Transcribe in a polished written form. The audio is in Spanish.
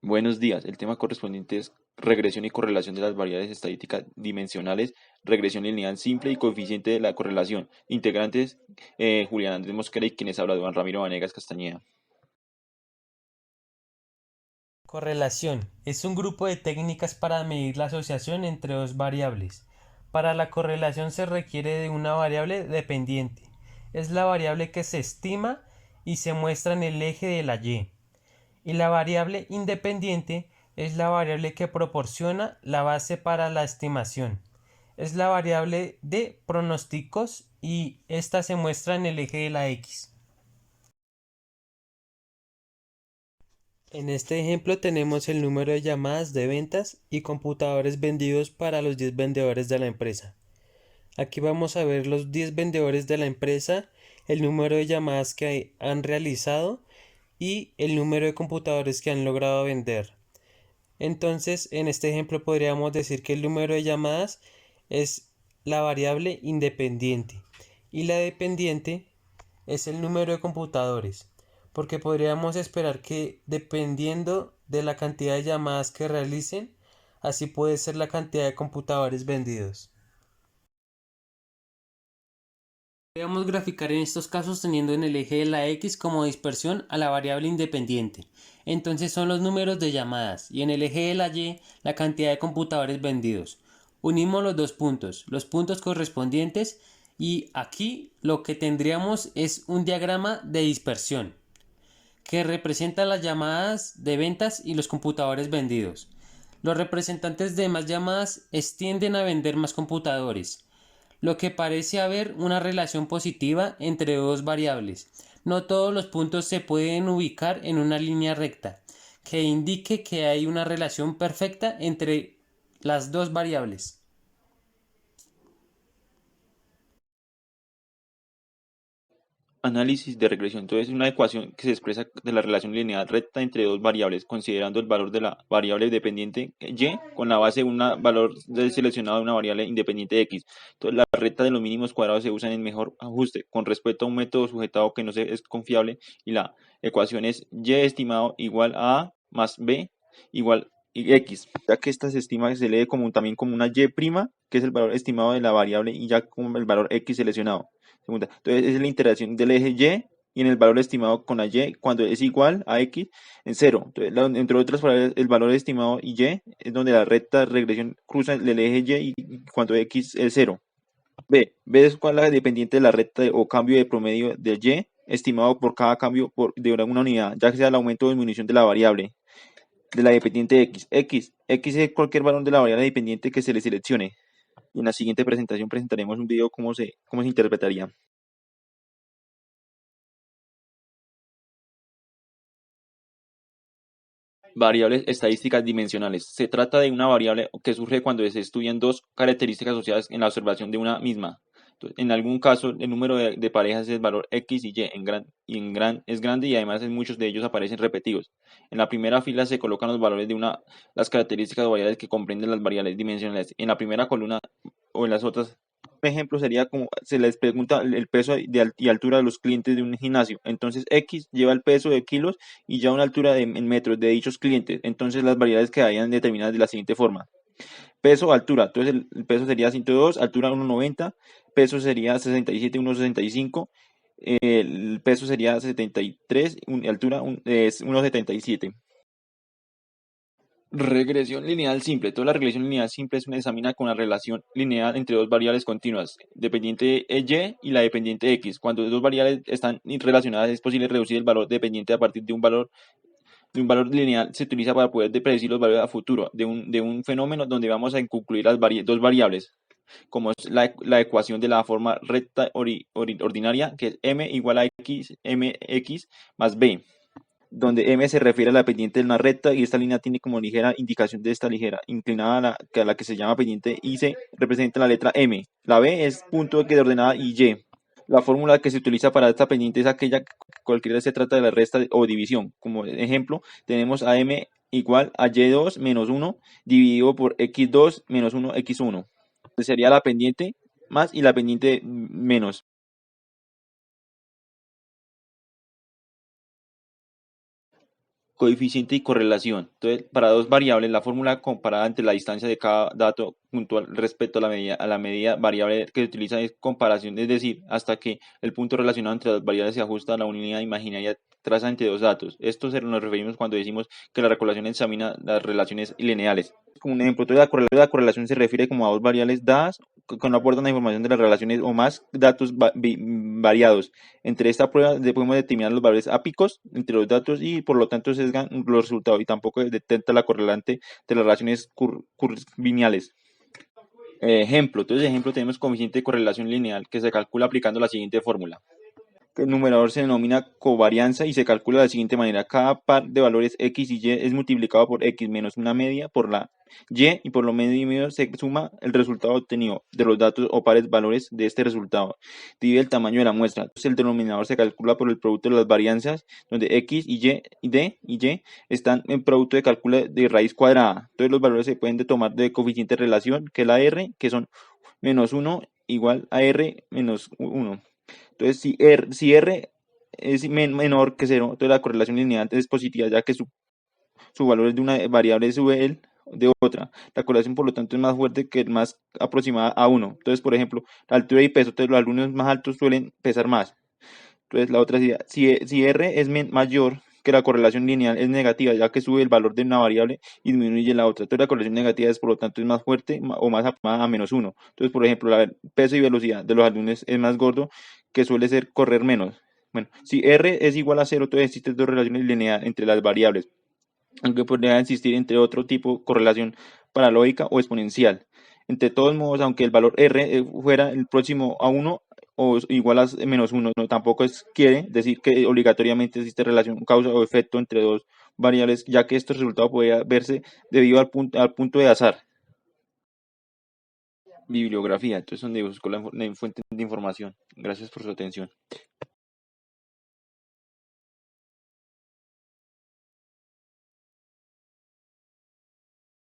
Buenos días. El tema correspondiente es regresión y correlación de las variables estadísticas dimensionales, regresión lineal simple y coeficiente de la correlación. Integrantes, Julián Andrés Mosquera y quienes habla Juan Ramiro Vanegas Castañeda. Correlación es un grupo de técnicas para medir la asociación entre dos variables. Para la correlación se requiere de una variable dependiente. Es la variable que se estima y se muestra en el eje de la y. Y la variable independiente es la variable que proporciona la base para la estimación. Es la variable de pronósticos y esta se muestra en el eje de la x. En este ejemplo tenemos el número de llamadas de ventas y computadores vendidos para los 10 vendedores de la empresa. Aquí vamos a ver los 10 vendedores de la empresa, el número de llamadas que han realizado y el número de computadores que han logrado vender. Entonces, en este ejemplo podríamos decir que el número de llamadas es la variable independiente y la dependiente es el número de computadores, porque podríamos esperar que dependiendo de la cantidad de llamadas que realicen, así puede ser la cantidad de computadores vendidos. Podríamos graficar en estos casos teniendo en el eje de la x como dispersión a la variable independiente. Entonces son los números de llamadas y en el eje de la y la cantidad de computadores vendidos. Unimos los puntos correspondientes y aquí lo que tendríamos es un diagrama de dispersión que representa las llamadas de ventas y los computadores vendidos. Los representantes de más llamadas tienden a vender más computadores, lo que parece haber una relación positiva entre dos variables. No todos los puntos se pueden ubicar en una línea recta, que indique que hay una relación perfecta entre las dos variables. Análisis de regresión. Entonces, es una ecuación que se expresa de la relación lineal recta entre dos variables, considerando el valor de la variable dependiente y con la base de un valor seleccionado de una variable independiente x. Entonces, la recta de los mínimos cuadrados se usa en el mejor ajuste con respecto a un método sujetado que no es confiable y la ecuación es y estimado igual a más b igual y x, ya que esta se estima que se lee también como una y prima, que es el valor estimado de la variable, y ya como el valor x seleccionado. Segunda. Entonces, es la interacción del eje y en el valor estimado con la y cuando es igual a x en cero. Entonces, entre otras palabras, el valor estimado y es donde la recta de regresión cruza el eje y cuando x es cero. B es cuál es la dependiente de la recta o cambio de promedio del y estimado por cada cambio de una unidad, ya que sea el aumento o disminución de la variable de la dependiente x es cualquier valor de la variable dependiente que se le seleccione. Y en la siguiente presentación presentaremos un video cómo se interpretaría. Variables estadísticas dimensionales. Se trata de una variable que surge cuando se estudian dos características asociadas en la observación de una misma. Entonces, en algún caso, el número de parejas es el valor x y y es grande y además en muchos de ellos aparecen repetidos. En la primera fila se colocan los valores de las características o variables que comprenden las variables dimensionales. En la primera columna o en las otras. Un ejemplo sería como se les pregunta el peso y altura de los clientes de un gimnasio. Entonces X lleva el peso de kilos y ya una altura en metros de dichos clientes. Entonces las variables quedarían determinadas de la siguiente forma. Peso, altura. Entonces el peso sería 102, altura 1,90, peso sería 67, 1,65, el peso sería 73, altura es 1,77. Regresión lineal simple. Toda la regresión lineal simple es una examina con la relación lineal entre dos variables continuas, dependiente y la dependiente x. Cuando dos variables están relacionadas es posible reducir el valor dependiente a partir de un valor lineal. Se utiliza para poder predecir los valores a futuro de un fenómeno donde vamos a concluir las dos variables, como es la ecuación de la forma recta ordinaria, que es m igual a x, mx más b, donde m se refiere a la pendiente de una recta y esta línea tiene como ligera indicación de esta ligera inclinada a la que se llama pendiente y se representa la letra m. La b es punto de ordenada y. La fórmula que se utiliza para esta pendiente es aquella que cualquiera se trata de la resta o división. Como ejemplo, tenemos a m igual a y2 menos 1 dividido por x2 menos 1 x1. Sería la pendiente más y la pendiente menos. Coeficiente y correlación. Entonces, para dos variables, la fórmula comparada entre la distancia de cada dato puntual respecto a la medida variable que se utiliza es comparación, es decir, hasta que el punto relacionado entre las variables se ajusta a la unidad imaginaria trazada entre dos datos. Esto nos referimos cuando decimos que la correlación examina las relaciones lineales. Como un ejemplo, entonces la correlación se refiere como a dos variables dadas que no aportan la información de las relaciones o más datos variados. Entre esta prueba podemos determinar los valores ápicos entre los datos y por lo tanto sesgan los resultados y tampoco detecta la correlante de las relaciones curvilineales. Ejemplo tenemos coeficiente de correlación lineal que se calcula aplicando la siguiente fórmula. El numerador se denomina covarianza y se calcula de la siguiente manera. Cada par de valores x y y es multiplicado por x menos una media por la y por lo medio y medio se suma el resultado obtenido de los datos o pares valores de este resultado. Divide el tamaño de la muestra. Entonces el denominador se calcula por el producto de las varianzas donde x y y, d y y están en producto de cálculo de raíz cuadrada. Entonces los valores se pueden tomar de coeficiente de relación que es la r, que son menos 1 igual a r menos 1. Entonces, si R es menor que 0, entonces la correlación lineal es positiva, ya que su valor es de una variable sube el de otra. La correlación, por lo tanto, es más fuerte que más aproximada a 1. Entonces, por ejemplo, la altura y peso, entonces los alumnos más altos suelen pesar más. Entonces, la otra idea, si R es mayor que la correlación lineal es negativa, ya que sube el valor de una variable y disminuye la otra. Entonces, la correlación negativa es, por lo tanto, es más fuerte o más aproximada a menos 1. Entonces, por ejemplo, el peso y velocidad de los alumnos es más gordo, que suele ser correr menos. Bueno, si R es igual a 0, entonces existen dos relaciones lineales entre las variables, aunque podría existir entre otro tipo de correlación paralógica o exponencial. Entre todos modos, aunque el valor R fuera el próximo a 1 o igual a menos 1, no, tampoco quiere decir que obligatoriamente existe relación causa o efecto entre dos variables, ya que este resultado podría verse debido al punto de azar. Bibliografía, entonces donde busco la fuente de información. Gracias por su atención.